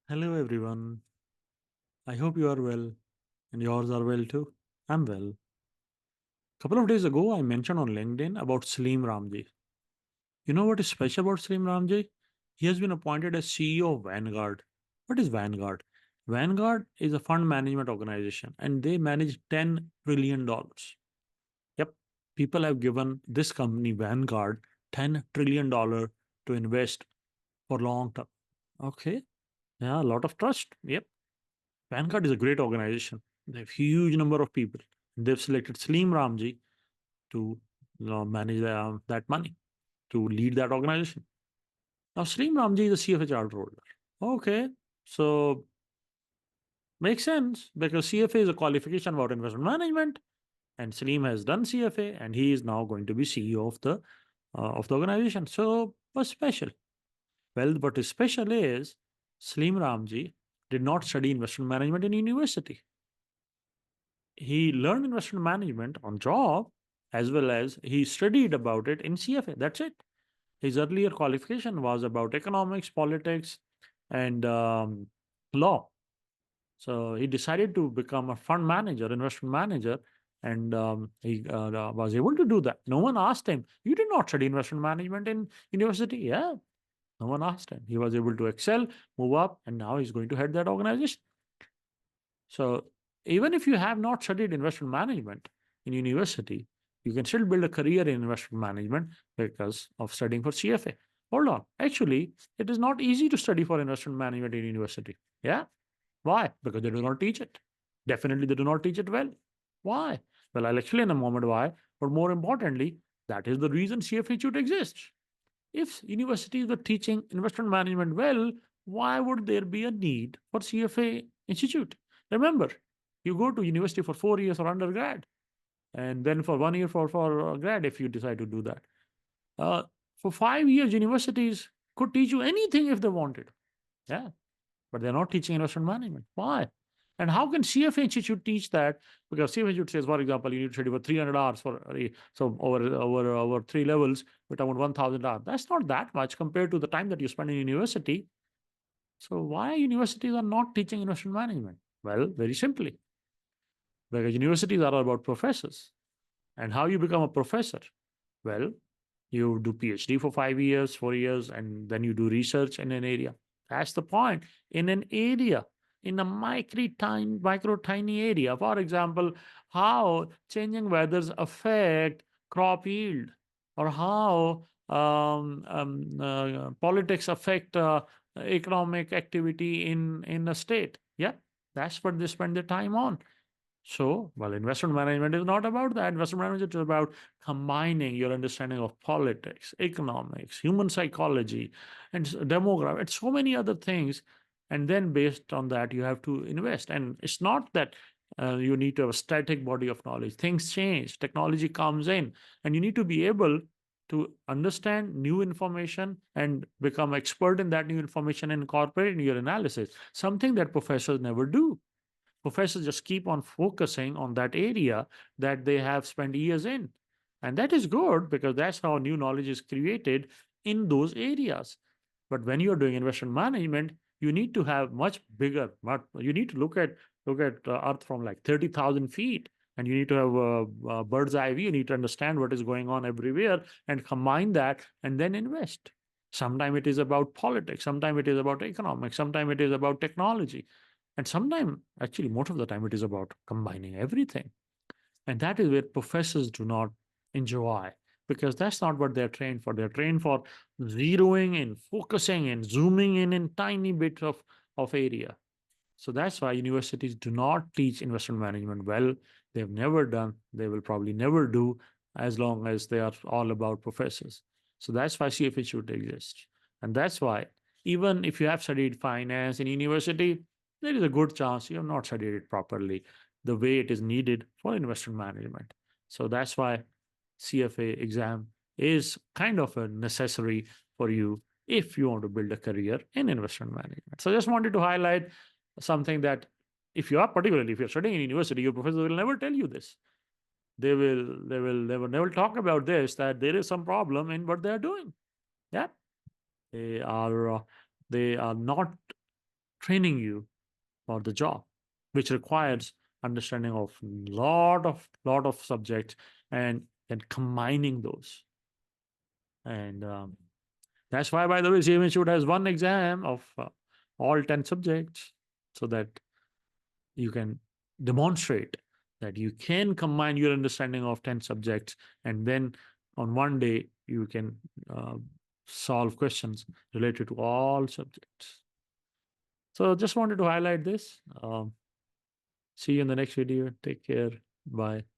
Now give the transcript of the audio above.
Hello everyone. I hope you are well and yours are well too. I'm well. A couple of days ago, I mentioned on LinkedIn about Salim Ramji. You know what is special about Salim Ramji? He has been appointed as CEO of Vanguard. What is Vanguard? Vanguard is a fund management organization and they manage $10 trillion. Yep. People have given this company, Vanguard, $10 trillion to invest for long term. Okay. Yeah, a lot of trust. Yep. Vanguard is a great organization. They have huge number of people. They've selected Salim Ramji to manage that money, to lead that organization. Now, Salim Ramji is a CFA charter holder. Okay, so makes sense because CFA is a qualification about investment management, and Salim has done CFA, and he is now going to be CEO of the organization. So, what's special? Well, what is special is Salim Ramji did not study investment management in university. He learned investment management on job as well as he studied about it in CFA. That's it. His earlier qualification was about economics, politics, and law. So he decided to become a fund manager, investment manager, and he was able to do that. No one asked him, "You did not study investment management in university?" Yeah, no one asked him. He was able to excel, move up, and now he's going to head that organization. So even if you have not studied investment management in university, you can still build a career in investment management because of studying for CFA. Hold on. Actually, it is not easy to study for investment management in university. Yeah. Why? Because they do not teach it. Definitely, they do not teach it well. Why? Well, I'll explain in a moment why. But more importantly, that is the reason CFA should exist. If universities were teaching investment management well, why would there be a need for CFA institute? Remember, you go to university for 4 years for undergrad, and then for 1 year for grad if you decide to do that. Uh, for 5 years, universities could teach you anything if they wanted. Yeah, but they're not teaching investment management. Why? And how can CFA Institute teach that? Because CFA Institute says, for example, you need to study for 300 hours so over three levels with around 1,000 hours. That's not that much compared to the time that you spend in university. So why universities are not teaching investment management? Well, very simply, because universities are about professors. And how you become a professor? Well, you do PhD for 5 years, 4 years, and then you do research in an area. That's the point. In an area, in a micro tiny area. For example, how changing weathers affect crop yield, or how politics affect economic activity in a state. Yeah, that's what they spend their time on. So, well, investment management is not about that. Investment management is about combining your understanding of politics, economics, human psychology, and demography, and so many other things. And then based on that, you have to invest. And it's not that you need to have a static body of knowledge. Things change, technology comes in, and you need to be able to understand new information and become expert in that new information and incorporate in your analysis, something that professors never do. Professors just keep on focusing on that area that they have spent years in. And that is good because that's how new knowledge is created in those areas. But when you're doing investment management, you need to have much bigger, you need to look at Earth from like 30,000 feet. And you need to have a bird's eye view. You need to understand what is going on everywhere and combine that and then invest. Sometimes it is about politics, sometimes it is about economics, sometimes it is about technology. And sometimes, actually, most of the time, it is about combining everything. And that is where professors do not enjoy because that's not what they're trained for. They're trained for zeroing in, focusing in, zooming in tiny bits of area. So that's why universities do not teach investment management well. They've never done, they will probably never do as long as they are all about professors. So that's why CFA should exist. And that's why, even if you have studied finance in university, there is a good chance you have not studied it properly the way it is needed for investment management. So that's why CFA exam is kind of a necessary for you if you want to build a career in investment management. So I just wanted to highlight something that particularly if you're studying in university, your professor will never tell you this. They will never talk about this, that there is some problem in what they're doing. Yeah. They are they are not training you for the job, which requires understanding of lot of subjects and combining those. And that's why, by the way, CM Institute has one exam of all 10 subjects, so that you can demonstrate that you can combine your understanding of 10 subjects, and then on one day you can uh, solve questions related to all subjects. So just wanted to highlight this. See you in the next video. Take care. Bye.